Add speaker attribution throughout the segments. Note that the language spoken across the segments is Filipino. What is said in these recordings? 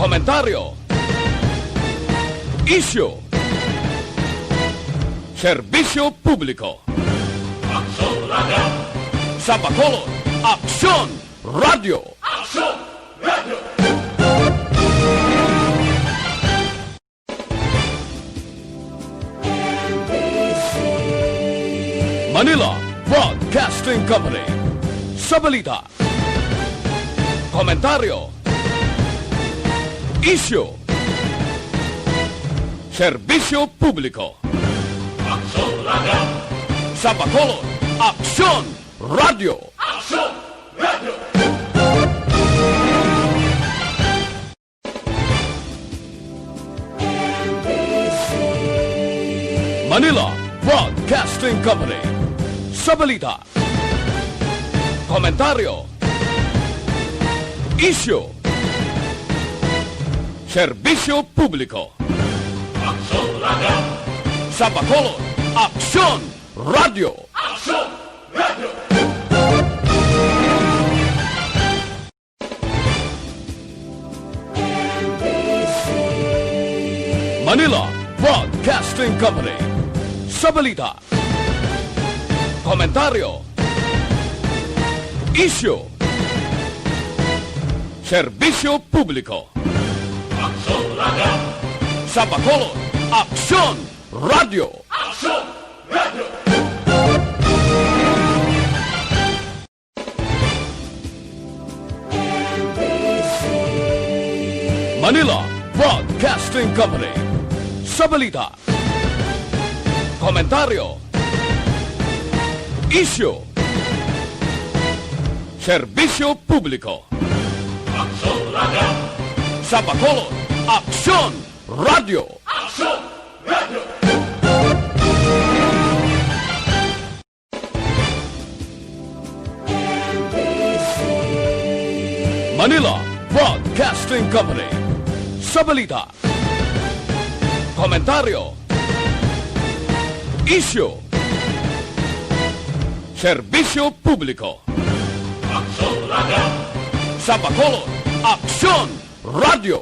Speaker 1: komentaryo, isyu, serbisyo publiko. Sa Bacolod, Aksyon Radio! Manila Broadcasting Company. Sa balita, komentaryo, isyu, serbisyo publiko. Sa Bacolod, Aksyon Radio! Manila Broadcasting Company. Sa balita, komentaryo, isyu, serbisyo publiko. Sa Bacolod, Aksyon Radio! Manila Broadcasting Company. Sa balita, komentaryo, isyu, serbisyo publiko. Sa Bacolod, Aksyon Radio! Manila Broadcasting Company. Sa balita, komentaryo, isyu, serbisyo publiko. Sa Bacolod, Aksyon Radio! Manila Broadcasting Company. Sa balita, komentaryo, isyu, serbisyo publiko. Sa Bacolod, Aksyon Radio!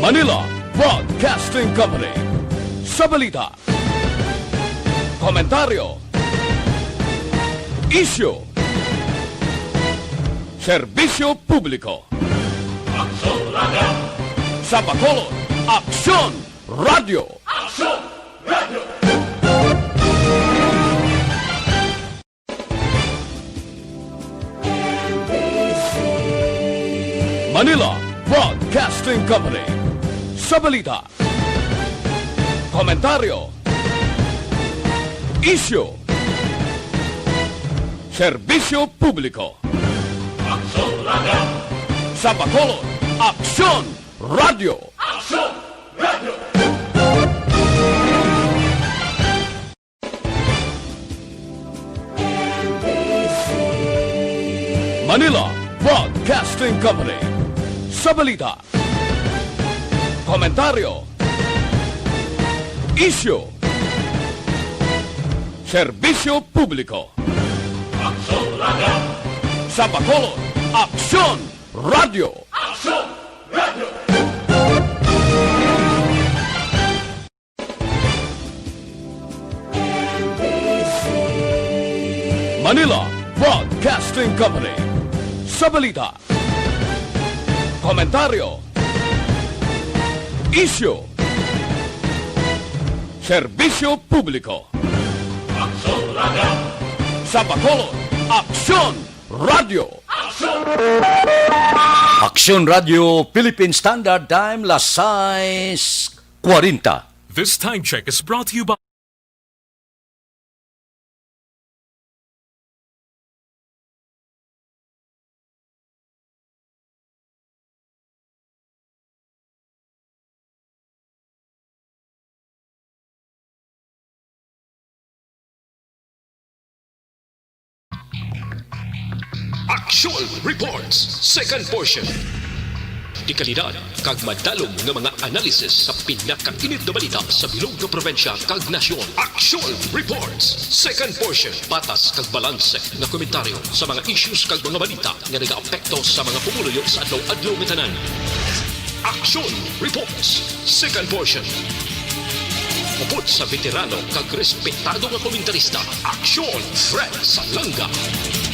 Speaker 1: Manila Broadcasting Company. Sa balita, komentaryo, isyu, serbisyo publiko. Sa Bacolod, Aksyon Radio! Manila Broadcasting Company. Sa balita, komentaryo, isyu, serbisyo publiko. Sa Bacolod, Aksyon Radio! Manila Broadcasting Company. Sa balita, komentaryo, isyu, serbisyo publiko. Sa Bacolod, Aksyon Radio! Manila Broadcasting Company. Sa balita, komentaryo, isyu, serbisyo publiko. Sa Bacolod, Aksyon Radio!
Speaker 2: Aksyon Radio Philippine Standard Time, las 6:40.
Speaker 3: This time check is brought to you by
Speaker 4: Action Reports, second portion. di kalidad kag madalom nga mga analisis sa pinakainit na balita sa bilog nga probinsya kag nasyon. Action Reports. Second portion, patas kag balanse nga komentaryo sa mga issues kag mga balita nga nagaapekto sa mga pumuluyo sa adlaw-adlaw nga tanan. Action Reports. Second portion. Upod sa veterano kag respetado nga komentarista. Action Fred Salanga.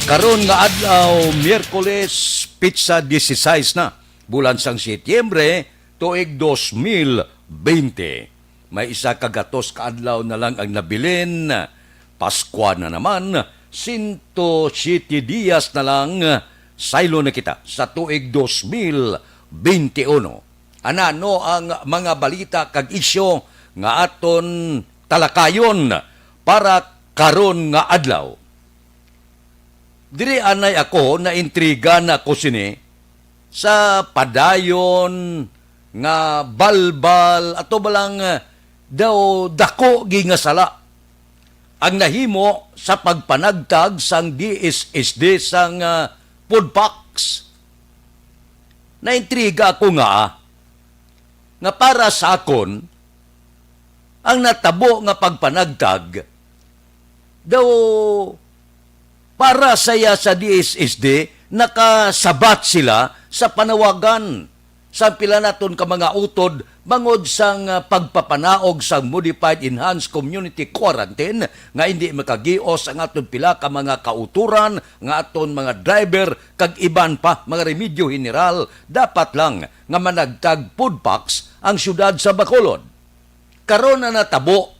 Speaker 2: Karon nga adlaw, Miyerkules, pizza 16 na, bulan sang Setyembre, tuig 2020. May isa kagatos ka adlaw na lang ang nabilin. Pasko na naman, 107 días na lang, saylo na kita sa tuig 2021. Ano ang mga balita kag isyo nga aton talakayon para karon nga adlaw. Diri anay ako na intriga na ko sini sa padayon nga balbal ato balang daw dako gi nga sala ang nahimo sa pagpanagtag sang DSSD sang food packs. Naintriga ako nga para sa akon ang natabo nga pagpanagtag daw para saya sa DSSD, nakasabat sila sa panawagan sa pila naton ka mga utod bangod sang pagpapanaog sang Modified Enhanced Community Quarantine nga hindi makagios ang aton pila ka mga kauturan nga aton mga driver kag iban pa mga remedyo general dapat lang nga managtag food packs ang syudad sa Bacolod. Karon na natabo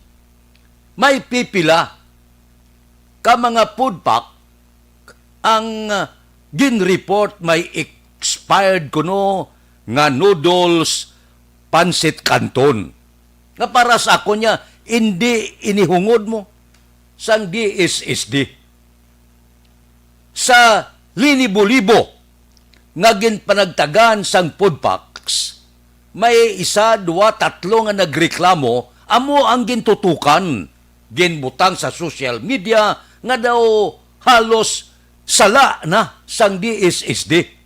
Speaker 2: may pipila ka mga food pack ang gin-report may expired kuno nga noodles pansit canton. Nga para sa ako niya, hindi inihungod mo sang DSSD. Sa linibo-libo nga ginpanagtagan sang food packs, may isa, dua, tatlo nga nagreklamo, amo ang gintutukan, ginbutang sa social media nga daw halos sala na sang DSSD.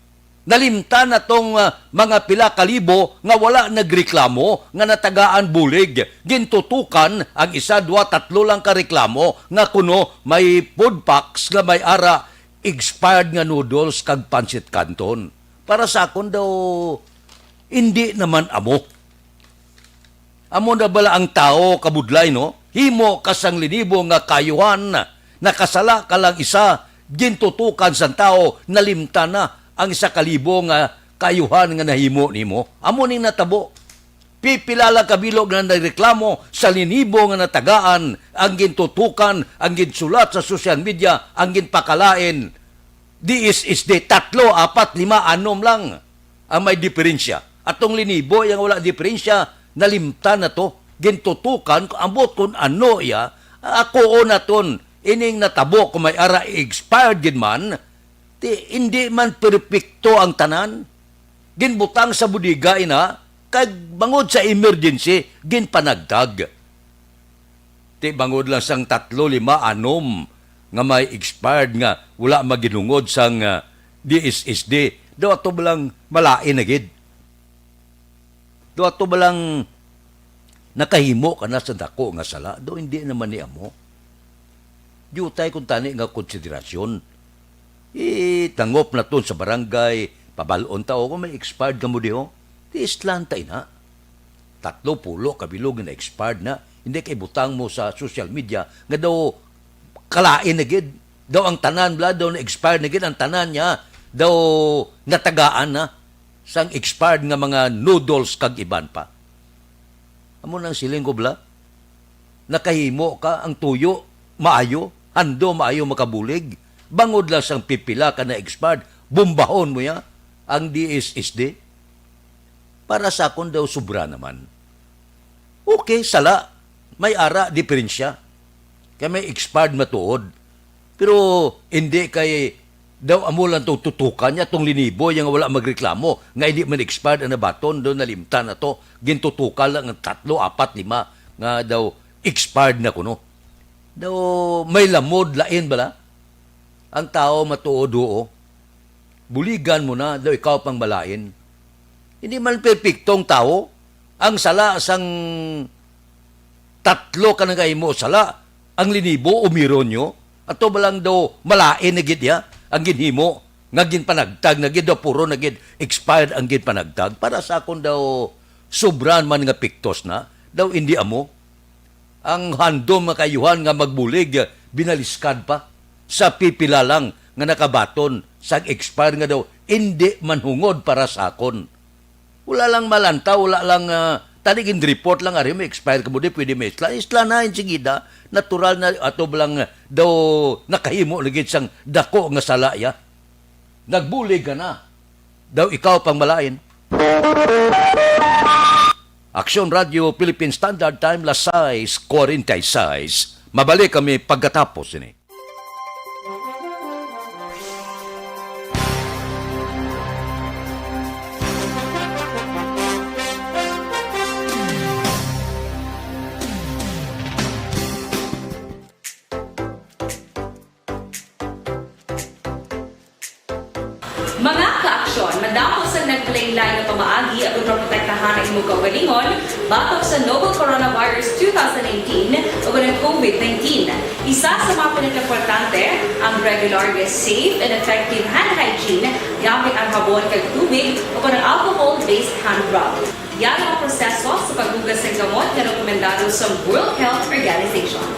Speaker 2: Nalimta na tong mga pila kalibo nga wala nagreklamo nga natagaan bulig. Gintutukan ang isa, dua, tatlo lang kareklamo nga kuno may food packs nga may ara expired nga noodles kag pancit canton. Para sa akon daw, hindi naman amo. Amo na bala ang tao kabudlay, no? Himo kasang linibo nga kayuhan, nakasala ka lang isa, gintutukan sa tao, nalimta na ang isa kalibo nga kayuhan nga nahimo nimo. Amo ning natabo. Pipilala kabilog na nagreklamo sa linibo nga natagaan, ang gintutukan, ang ginsulat sa social media, ang ginpakalain. DSSD, 3, 4, 5, 6 lang ang may diferensya. Atong linibo, yung wala diferensya, nalimta na to. Gintutukan, ambot kung ano ya, ako o naton, ining natabo kung may ara expired gin man, hindi man perpekto ang tanan. Ginbutang sa budiga ina, kag bangod sa emergency, ginpanagdag. Bangod lang sang 3, 5, 6 nga may expired nga wala maginungod sang DSSD. Daw ato balang malain na gid. Daw ato balang nakahimo ka na sa dako nga sala. Daw hindi naman ni amo. Diutay kung tani nga konsiderasyon. Tangop na ton sa barangay, pabalon tao kung may expired ka mo diho. Di islantay na. 30 kabilog na expired na. Hindi kay butang mo sa social media nga daw kalain na gid. Daw ang tanan bla, daw na expired na gid ang tanan niya. Daw natagaan na sang expired nga mga noodles kag iban pa. Amo nang siling ko bla. Nakahimo ka ang tuyo, maayo, hando maayo makabulig. Bangod lang sang pipila ka na expired, bumbahon mo ya ang DSSD. Para sa akon daw sobra naman. Okay, sala. May ara, diferensya. Kaya may expired matuod. Pero hindi kay daw amo lang itong tutukan niya, itong linibo, yung wala magreklamo. Nga hindi man expired ang nabaton, doon nalimta na to. Gintutukan lang ang 3, 4, 5 nga daw expired na kuno. Daw may lamod, lain bala? Ang tao matuod oo. Buligan mo na, daw ikaw pang malain. Hindi man perpektong tao. Ang sala sang tatlo ka nga imo sala, ang linibo umiro nyo, ato balang daw malain na gid ya, ang ginhimo, nga ginpanagtag, na gid daw puro na gid expired ang ginpanagtag, para sa akon daw sobran man nga piktos na, daw hindi amo. Ang handom nga kayuhan nga magbulig, binaliskad pa, sa pipila lang nga nakabaton, sa expired nga daw, hindi manhungod para sa akon. Wala lang malanta, wala lang tanigin report lang ari mo expire ka mo di pwede may isla na insigida natural na ato lang daw nakahimo lagi sang dako nga salaya. Nagbulig ka na. Daw ikaw pang malain. Action Radio Philippine Standard Time Lasais 46. Mabalik kami pagkatapos ini.
Speaker 5: Mga ka-aksyon, madapos ang nagpalaylay na pamaagi at protektahan ang imong kaugalingon batok sa novel coronavirus 2018 o ng COVID-19. Isa sa mga pinaka-importante ang regular, safe, and effective hand hygiene gamit ang habon kag tubig o ng alcohol-based hand rub. Yan ang proseso sa paghugas ng gamot na rekomendado sa World Health Organization.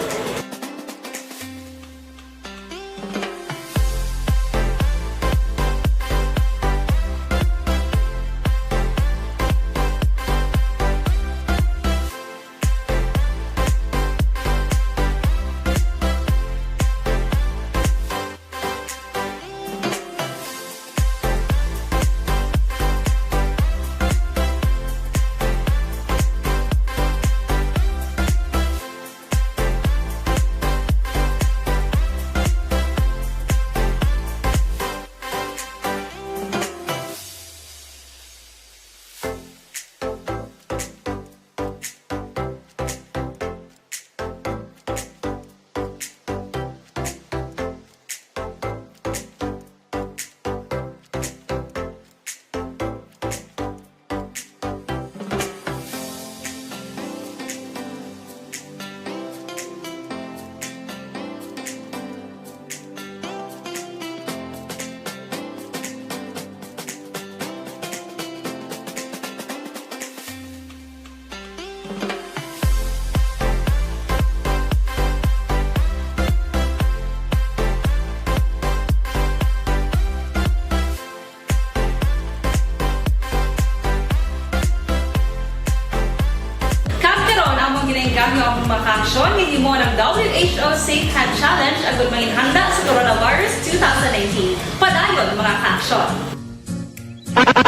Speaker 5: Gamyo ang makaksyon ng mo ng WHO Safe Hand Challenge ang gudmangin handa sa coronavirus 2019. Padayon mga kaaksyon.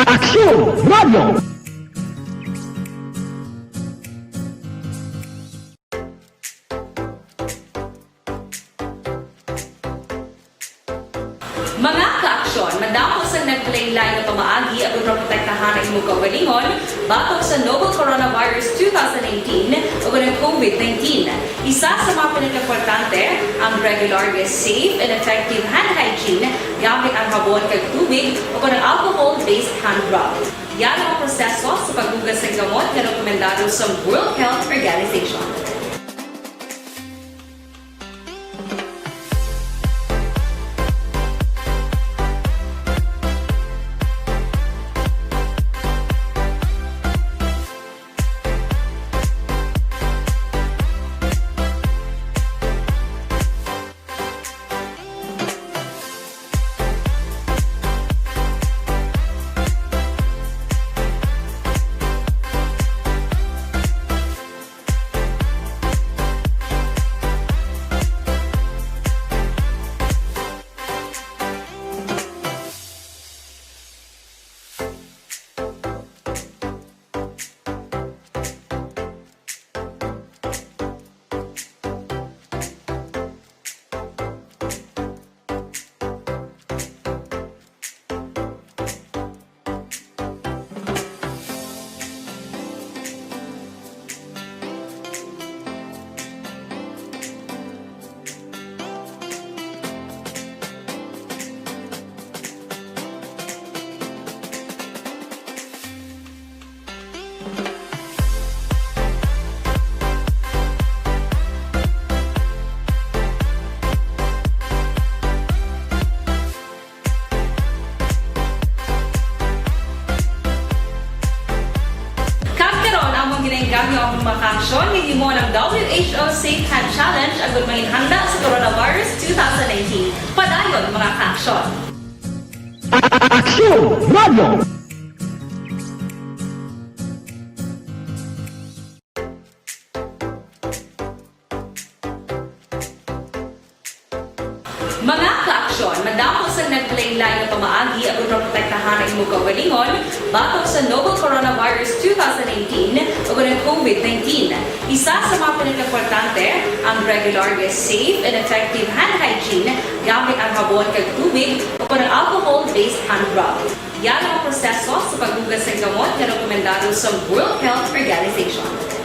Speaker 6: Action Radio!
Speaker 5: Mga kaaksyon, madapos ang nagpalaylay na pamaagi at protektahan ang imong kaugalingon batok sa novel coronavirus 2018 o ng COVID-19. Isa sa mga pinaka-importante ang regular, safe, and effective hand hygiene gamit ang habon kag tubig o ng alcohol-based hand rub. Yan ang proseso sa paghugas ng gamot na rekomendado sa World Health Organization. ka-aksyon, hindi mo ng WHO Safe Hand Challenge ang gulmahin handa sa Coronavirus 2019. Padayon mga ka-aksyon! Mga ka-aksyon, madamo sa naglaylay na pamaagi ang protektahan ang imong kaugalingon batok sa novel coronavirus 2018 o ng COVID-19. Isa sa mga pinaka-importante ang regular, safe, and effective hand hygiene gamit ang habon kag tubig o ng alcohol-based hand rub. Yan ang proseso sa paghugas ng gamot na rekomendado sa World Health Organization.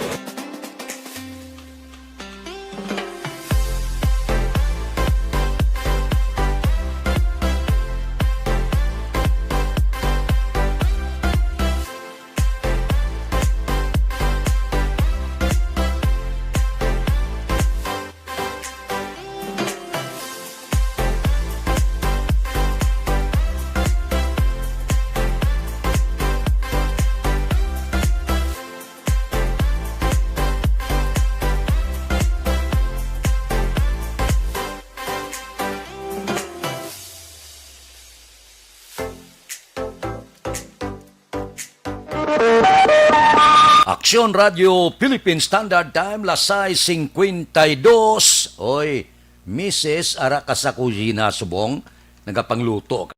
Speaker 2: Aksyon Radio Philippine Standard Time, lasay 52. Oy, Mrs. Ara ka sa kusina subong, nagapangluto.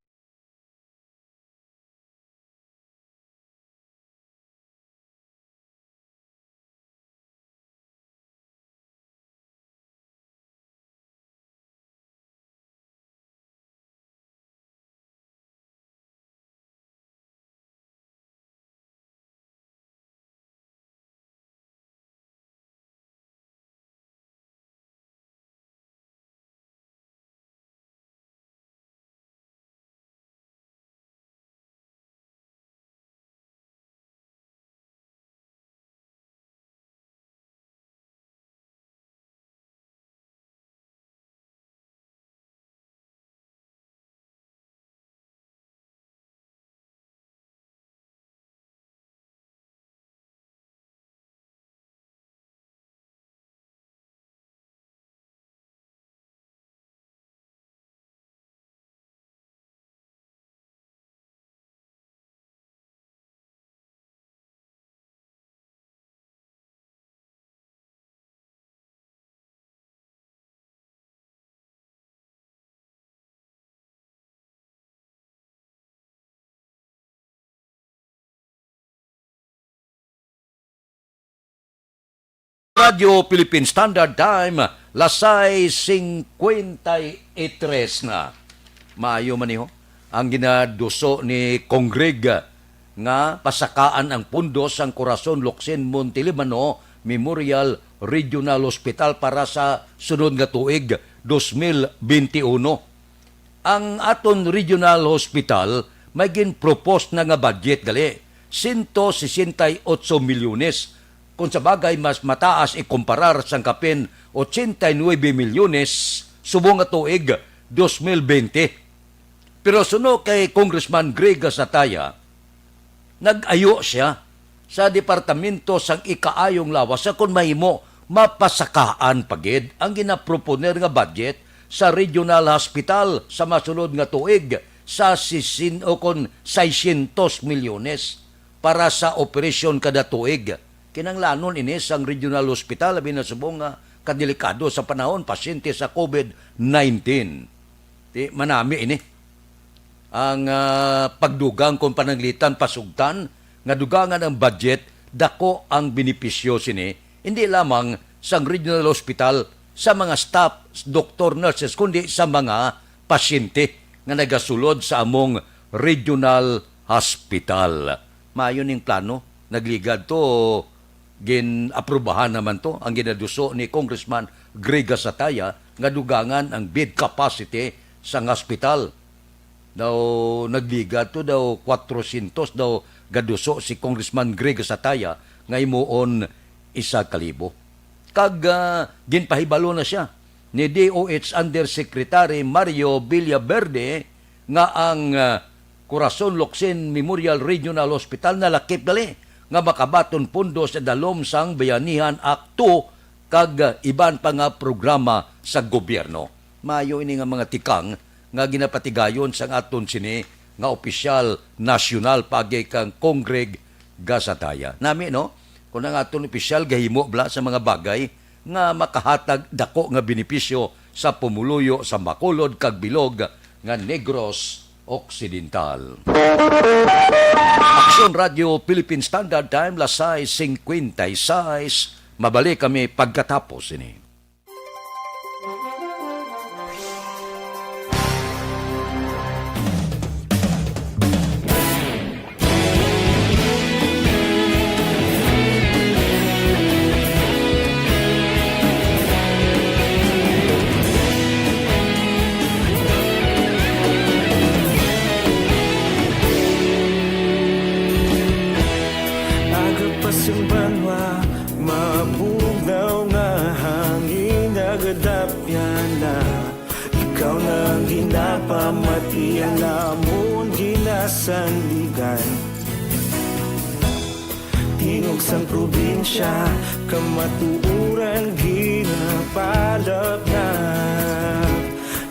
Speaker 2: Radio Philippine Standard Time, lasay 53 na. Maayo man niyo ang ginaduso ni Congreg nga pasakaan ang pundo sang Corazon Locsin Montelimano Memorial Regional Hospital para sa sunod nga tuig 2021. Ang aton regional hospital may gin-propose na nga budget gali 168 milyones. Kung sa bagay mas mataas ikumparar sang kapin 89 milyones subong nga tuig 2020. Pero suno kay Congressman Greg Sataya, nag-ayo siya sa Departamento sang Ikaayong Lawas sa kung mahimo mapasakaan pagid ang ginaproponer nga budget sa regional hospital sa masunod nga tuig sa 600 milyones para sa operasyon kada tuig. Kinanglanon ini sang regional hospital labi na subong nga kadelikado sa panahon pasyente sa COVID-19. Di manami ini ang pagdugang kung pananglitan pasugtan nga dugangan ang budget dako ang benepisyo sini hindi lamang sang regional hospital sa mga staff, doktor, nurses kundi sa mga pasyente nga nagasulod sa among regional hospital. Mayon ning plano nagligad to gin-aprobahan naman to ang ginaduso ni Congressman Greg Sataya nga dugangan ang bed capacity sa hospital. Daw nagligat to daw 400 daw gaduso si Congressman Greg Sataya nga imuon 1,000. Kag ginpahibalo na siya ni DOH Undersecretary Mario Villaverde nga ang Corazon Locsin Memorial Regional Hospital na lakip dali nga makabaton pundo sa dalom sang Bayanihan Act 2 kag iban pa nga programa sa gobyerno. Mayo ini nga mga tikang nga ginapatigayon sang aton sini nga opisyal nasyonal pagi kang Congreg Gasataya. Nami no, kung ang aton opisyal gahimo bla sa mga bagay nga makahatag dako nga benepisyo sa pumuluyo sa Bacolod kag Bilog nga Negros Occidental. Aksyon Radio Philippine Standard Time, las 6:56. Mabalik kami pagkatapos ini.
Speaker 6: Agapasang banwa, mabugaw nga hangin agadapyan na. Ikaw nang ginapamati ang lamon ginasandigan. Tingog sang probinsya, kamatuuran ginapalap na.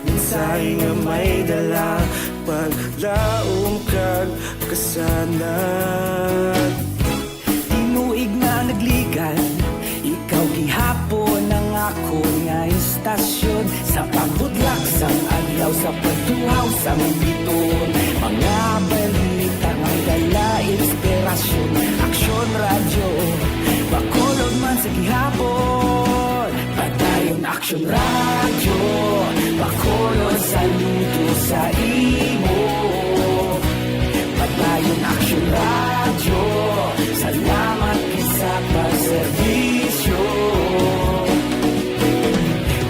Speaker 6: Minsay nga may dala, paglaom kag kasanat.
Speaker 7: Tinuig nga nagligan, ikaw gihapon ang ako nga istasyon. Sa pagbudlak sang adlaw, sa pagtuhaw sang biton. Mga balita nga dala inspirasyon. Aksyon radyo, Bacolod man sa gihapon. Padayon aksyon radyo, Bacolod saludo sa imo. Padayon aksyon radyo, salamat sa pagserbisyo.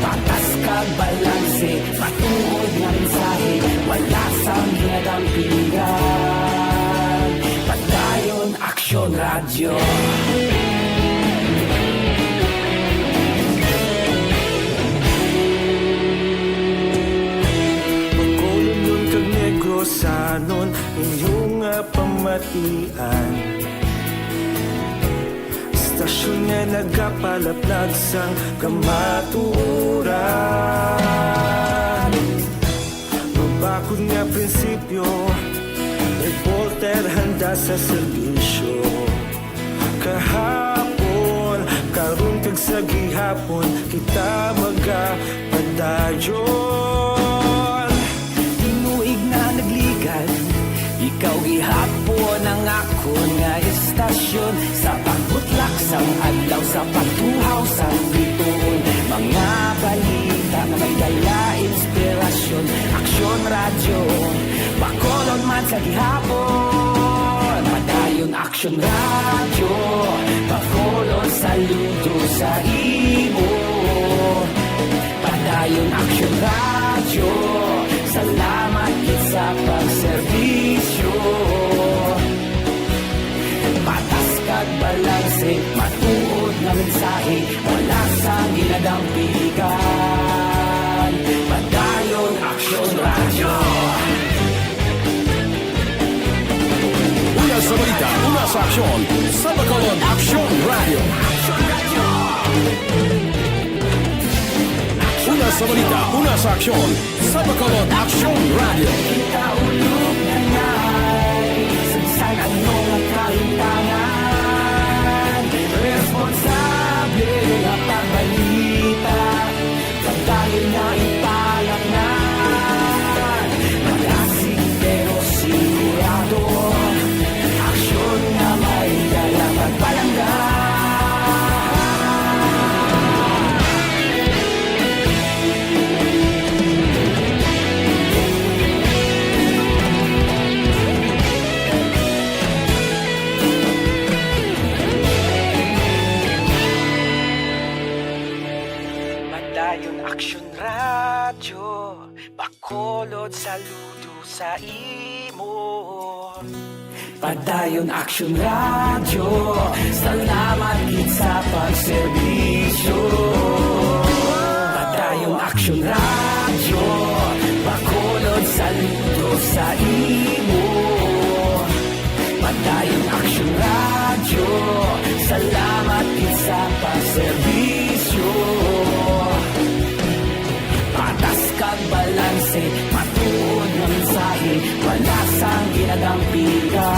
Speaker 7: Patas kag balanse, matuod nga mensahe, wala sang ginadampingan. Padayon aksyon radyo.
Speaker 6: Bacolod nun kag Negros anon inyong pamatian. Stasyon nga nagapalaplag sang kamaturan. Mabakod nga prinsipyo, reporter handa sa serbisyo. Kahapon, karon kag sa gihapon, kita magapadayon.
Speaker 7: Tinuig na nagligan, ikaw gihapon ang ako nga istasyon. Sa pagbutlak sang adlaw, sa pagtuhaw sang biton. Mga balita na may dala inspirasyon. Aksyon radyo, Bacolod man sa gihapon. Padayon aksyon radyo, Bacolod saludo sa imo. Padayon aksyon radyo, salamat gid sa pagserbisyo. Patas kag balanse, matuod na mensahe, wala sang ginadampigan. Padayon aksyon radyo.
Speaker 1: Una sa balita, una sa aksyon, sa Bacolod Aksyon Radio. Una sa balita, una sa aksyon, sa Bacolod Aksyon Radio.
Speaker 7: Kita ulog na ngay, sagsag anong ang kahintangan. Responsable ang pagbalita, pagdayon na ipalaknan. Malasig pero sigurado, aksyon na may dala pagpalanggan. Padayon aksyon radyo, Bacolod saludo sa imo. Padayon aksyon radyo, salamat gid sa pagserbisyo. Padayon aksyon radyo, Bacolod saludo sa imo. Padayon aksyon radyo, radyo. Salamat din sa paserbisyo. Patas kag balanse, matuod nga mensahe, wala sang ginadampigan.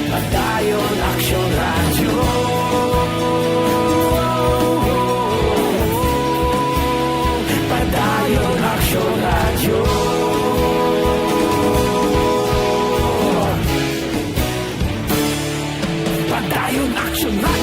Speaker 7: Padayon Aksyon Radyo. Padayon Aksyon Radyo. Padayon Aksyon Radyo.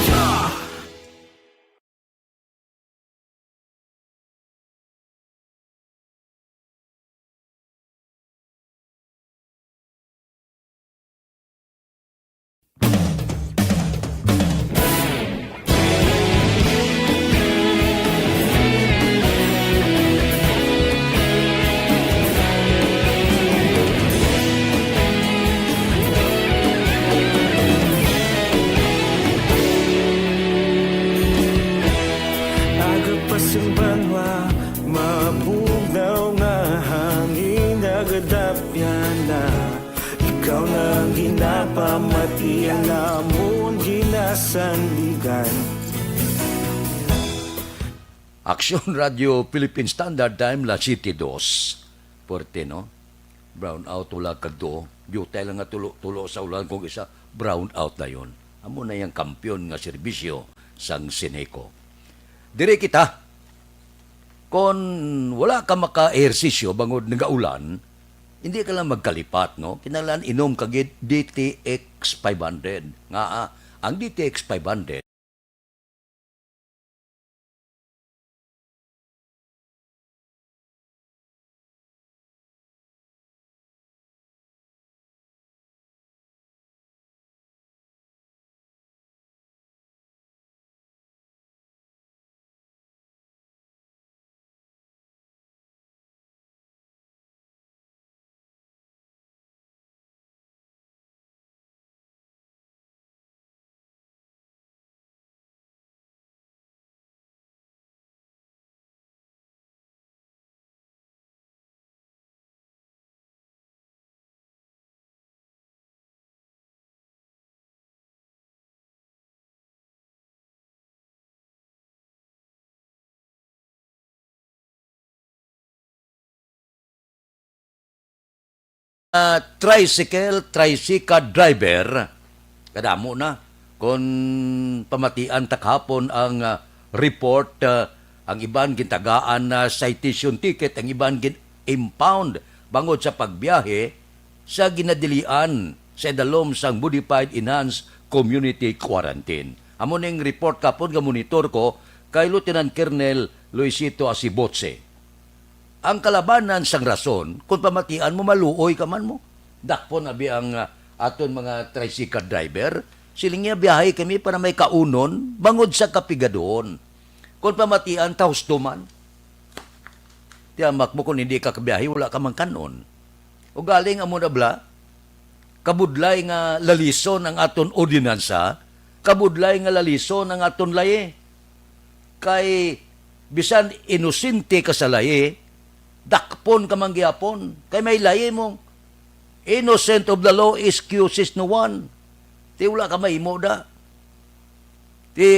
Speaker 6: Agapasumbanwa, mapugnaw nga hangin nagadapyan na. Ikaw na ang ginapamatian namon ginasandigan.
Speaker 2: Aksyon Radio Philippine Standard Time la City 2. Porte, no? Brown out wala kadto. Beauty lang nga tulo sa ulan kung isa brown out na yon. Amo na yung kampyon nga serbisyo sang Sineco. Dire kita, kung wala ka maka-ehersisyo bangod nagaulan, hindi ka lang magkalipat, no? Kinalan inom kagid DTX 500. Nga, ang DTX 500, tricycle driver, kadamo na. Kung pamatian takhapon ang report, ang iban gintagaan na citation ticket, ang iban gin-impound bangod sa pagbiyahe sa ginadilian sa idalom sang Modified Enhanced Community Quarantine. Amo ning report kapon nga monitor ko kay Lieutenant Colonel Luisito Asibotse. Ang kalabanan sang rason, kung pamatian mo, maluoy ka man mo. Dakpon abi ang aton mga tricycle driver, siling niya biyahe kami para may kaunon, bangod sa kapigadon. Kung pamatian, taos duman. Tiyamak mo kung hindi ka kabiyahe, wala ka man kanon. O galing amo na bla, kabudlay nga lalison ang aton ordinansa, kabudlay nga lalison ang aton laye. Kay bisan inosente ka sa laye, dakpon ka man gyapon. Kay may laye mo, innocent of the law excuses no one. Ti wala ka mahimo da. Ti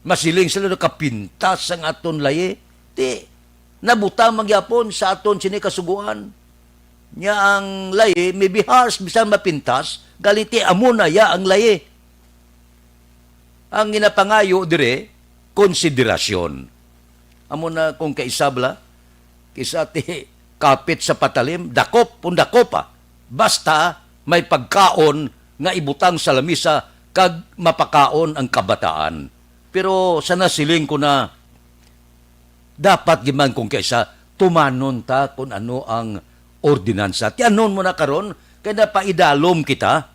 Speaker 2: masiling sila na kapintas ang aton laye. Ti nabuta magyapon sa aton sini kasuguan. Nya ang laye may bihars bisan mapintas, galing ti amo na ya ang laye. Ang ginapangayo dire konsiderasyon. Amo na kung kaisabla, kisa ti kapit sa patalim, dakop pun dakopa. Basta may pagkaon nga ibutang sa lamisa kag mapakaon ang kabataan. Pero sa nasiling ko na dapat giman kung kaisa tumanon ta kung ano ang ordinansa. Ti anon mo na karon kay napaidalom kita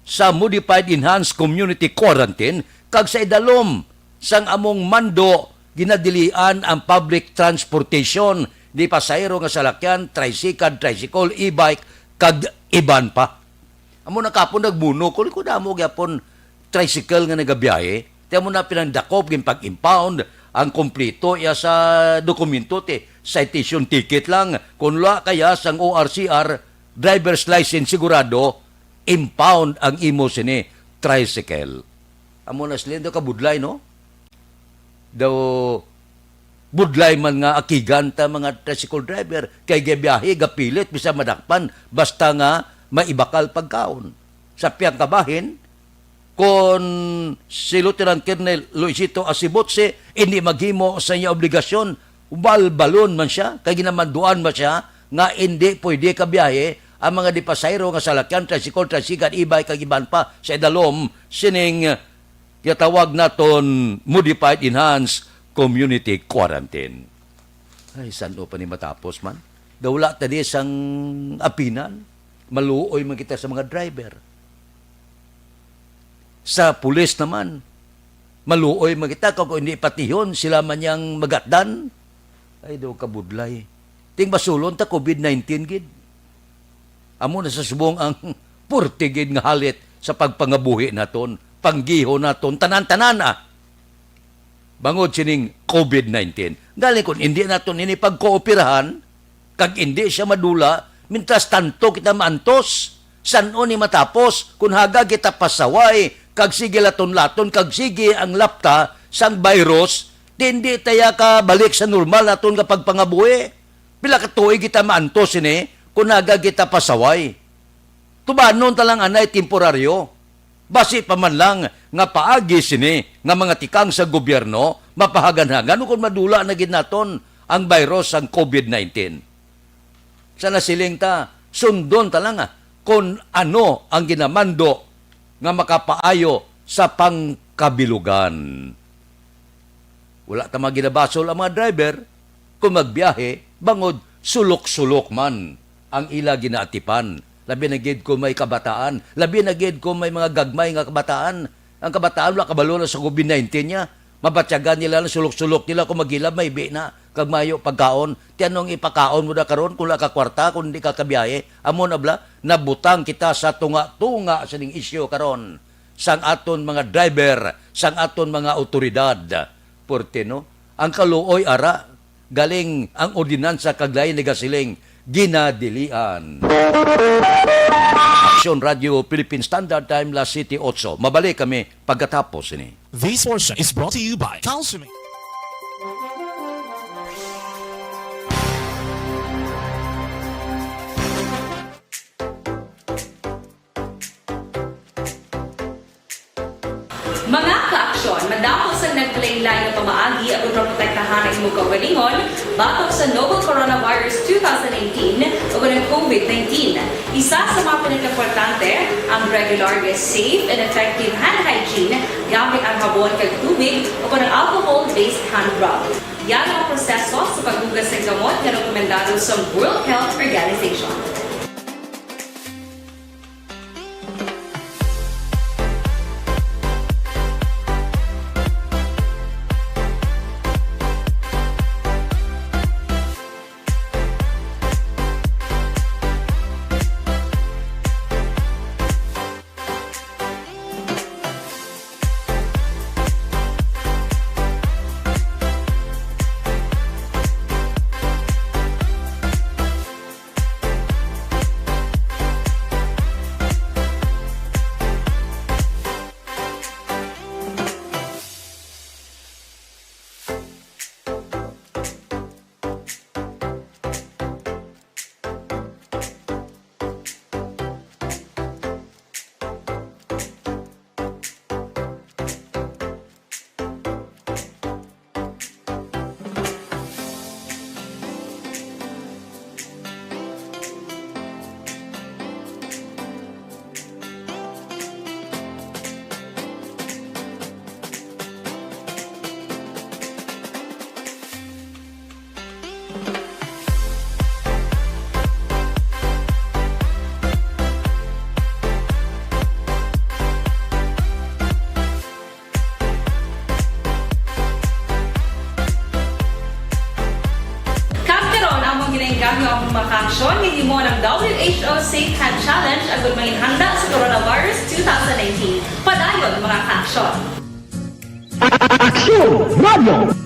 Speaker 2: sa Modified Enhanced Community Quarantine kag sa idalom sang among mando ginadilian ang public transportation di pasayro nga salakyan, tricycle, e-bike kag iban pa. Amo na kapon nagmuno kung damo gyapon tricycle nga nagabiyahe, ti amo na pinandakop gin pag-impound ang kompleto ya sa dokumento ti citation ticket lang kun la kaya sang ORCR driver's license sigurado impound ang imo sini tricycle. Amo na sila daw kabudlay, no? Daw budlay man nga akigan ta mga tricycle driver kay gabiyahe gapilit bisa madakpan basta nga maibakal pagkaon. Sa piyang kabahin, kung si Lieutenant Colonel Luisito Asibotse hindi maghimo sa iya obligasyon, balbalon man siya, kay ginamanduan man siya, nga hindi pwede kabiyahe ang mga dipasayro nga salakyan, tricycle, tricycle, ibay, kagiban pa sa idalom, sining yatawag naton Modified Enhanced Community Quarantine. Ay, saan pa ni matapos man? Dawla tadi sang apinan, maluoy man kita sa mga driver. Sa pulis naman, maluoy magita kung hindi patihon sila man yang magatdan. Ay daw kabudlay. Ting basulon ta COVID-19 gid. Amo na sa subong ang purti gid nga halit sa pagpangabuhi naton, panggiho naton tanan-tanan bangod sining COVID-19. Galing kung hindi naton ini pagkooperahan, kag hindi siya madula, mintas tanto kita maantos. San-o ni matapos kung haga kita pasaway, kag sige laton-laton, kag sige ang lapta sang virus, hindi taya ka balik sa normal naton kapag pangabuhi. Pila ka tuig kita maantos ini, kung haga kita pasaway. Tubanon talang anay temporaryo. Basi pa man lang nga paagi sini nga mga tikang sa gobyerno, mapahagan-hagan kung madula na gid naton ang virus ang COVID-19. Sana siling ta, sundon talang kung ano ang ginamando nga makapaayo sa pangkabilugan. Wala ta maginabasol ang mga driver kung magbiyahe bangod sulok-sulok man ang ila ginaatipan. Labi na gid ko may kabataan, labi na gid ko may mga gagmay nga kabataan. Ang kabataan wala kabalo na sa COVID-19 niya. Mabatyagan nila na sulok-sulok nila kung magilab may bi na kag mayo pagkaon. Tianong ipakaon mo na karon kung la ka kwarta kung hindi ka kabiyahe. Amo na bla nabutang kita sa tunga-tunga sa ning isyu karon. Sang aton mga driver, sang aton mga otoridad. Porte no, ang kaluoy ara galing ang ordinansa kaglain ni gasiling ginadilian. Action Radio Philippine Standard Time, La City 8. Mabalik kami pagkatapos ini.
Speaker 3: This portion is brought to you by Calcimate.
Speaker 5: Mga kaaksyon, madapos ang nagpalaylay ng pamaagi at protektahan ang imong kaugalingon batok sa novel coronavirus 2018 o ng COVID-19. Isa sa mga pinaka-importante ang regular, safe, and effective hand hygiene gamit ang habon kag tubig o ng alcohol-based hand rub. Yan ang proseso sa paghugas ng gamot na rekomendado sa World Health Organization. Ginainganyo ang makaksyon hindi mo ng WHO Safe Hand Challenge agad mahinhanda sa coronavirus 2019. Padayon mga kaaksyon.
Speaker 7: Action Radio!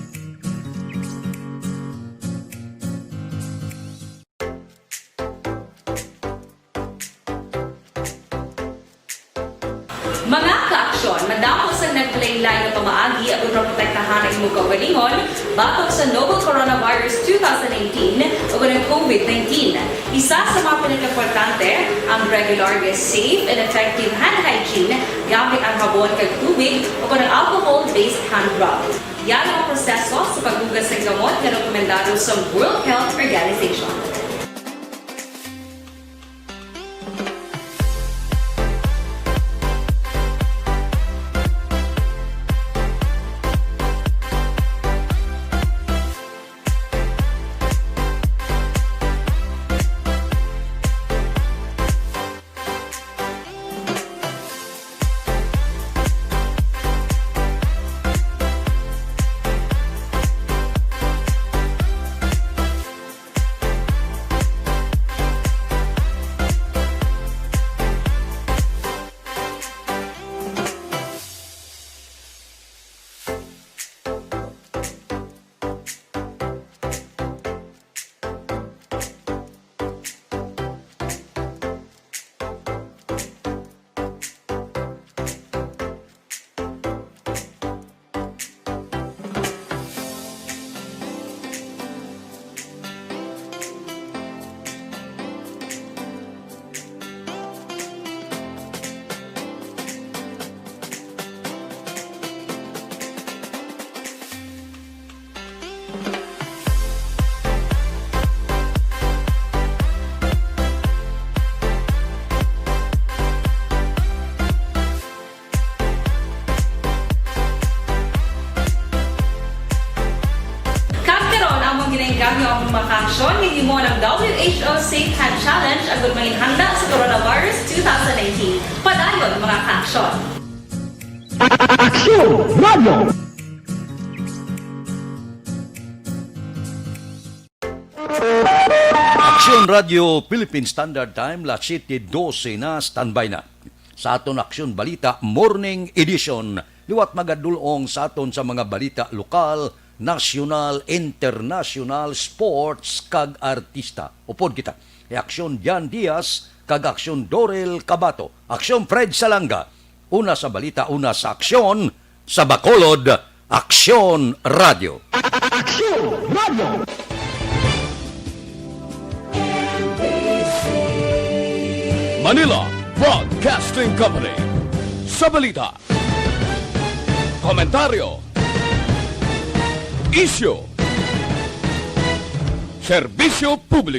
Speaker 5: Mga kaaksyon, madamos ang nagpalaylay na pamaagi at protektahan ang imong kaugalingon batok sa novel coronavirus 2018 o ng COVID-19. Isa sa mga pinaka-importante ang regular, safe, and effective hand hygiene gamit ang habon kag tubig o ng alcohol-based hand rub. Yan ang proseso sa paghugas ng gamot na rekomendado sa World Health Organization. Ginagawa ang mga kaaksyon, hindi mo ng WHO Safe Hand Challenge ang gulmahin handa sa coronavirus 2019. Padayon mga kaaksyon!
Speaker 2: Aksyon Radio Philippine Standard Time, La City 12 na, standby na. Sa aton Aksyon Balita Morning Edition, liwat magadulong sa aton sa mga balita lokal, national, international, sports, kag artista. Upod kita. Aksyon Jan Diaz, kag Aksyon Dorel Cabato. Aksyon Fred Salanga. Una sa balita, una sa aksyon, sa Bacolod, Aksyon Radio. Aksyon Radio!
Speaker 1: Manila Broadcasting Company. Sa balita, komentaryo, isyu, serbisyo publiko.